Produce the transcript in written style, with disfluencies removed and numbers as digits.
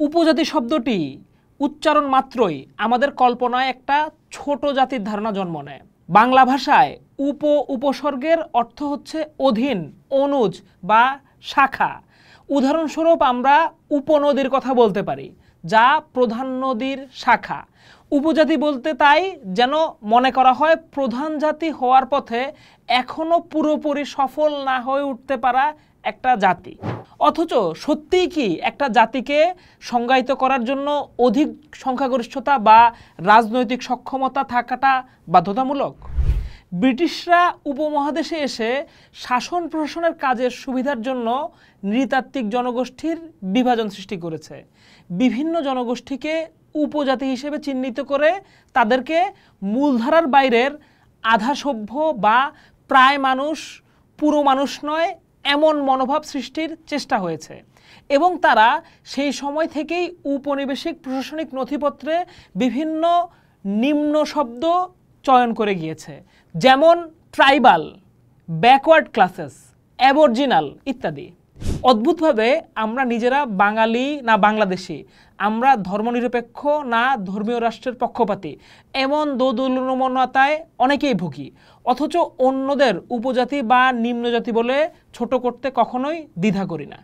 উপজাতি শব্দটি উচ্চারণ মাত্রই আমাদের কল্পনায় একটা ছোট জাতির ধারণা জন্ম নেয়। বাংলা ভাষায় উপসর্গের অর্থ হচ্ছে অধীন, অনুজ বা শাখা। উদাহরণস্বরূপ আমরা উপনদীর কথা বলতে পারি, যা প্রধান নদীর শাখা। উপজাতি বলতে তাই যেন মনে করা হয় প্রধান জাতি হওয়ার পথে এখনো পুরোপুরি সফল না হয়ে উঠতে পারা একটা জাতি। অথচ সত্যিই কি একটা জাতিকে সংজ্ঞায়িত করার জন্য অধিক সংখ্যাগরিষ্ঠতা বা রাজনৈতিক সক্ষমতা থাকাটা বাধ্যতামূলক? ব্রিটিশরা উপমহাদেশে এসে শাসন প্রশাসনের কাজের সুবিধার জন্য নৃতাত্ত্বিক জনগোষ্ঠীর বিভাজন সৃষ্টি করেছে। বিভিন্ন জনগোষ্ঠীকে উপজাতি হিসেবে চিহ্নিত করে তাদেরকে মূলধারার বাইরের আধা সভ্য বা প্রায় মানুষ, পুরো মানুষ নয় এমন মনোভাব সৃষ্টির চেষ্টা হয়েছে এবং তারা সেই সময় থেকেই উপনিবেশিক প্রশাসনিক নথিপত্রে বিভিন্ন নিম্ন শব্দ চয়ন করে গিয়েছে, যেমন ট্রাইবাল, ব্যাকওয়ার্ড ক্লাসেস, অ্যাবরজিনাল ইত্যাদি। অদ্ভুতভাবে আমরা নিজেরা বাঙালি না বাংলাদেশি, আমরা ধর্মনিরপেক্ষ না ধর্মীয় রাষ্ট্রের পক্ষপাতী, এমন দোদুল্যমানতায় অনেকেই ভুগি। অথচ অন্যদের উপজাতি বা নিম্নজাতি বলে ছোট করতে কখনোই দ্বিধা করি না।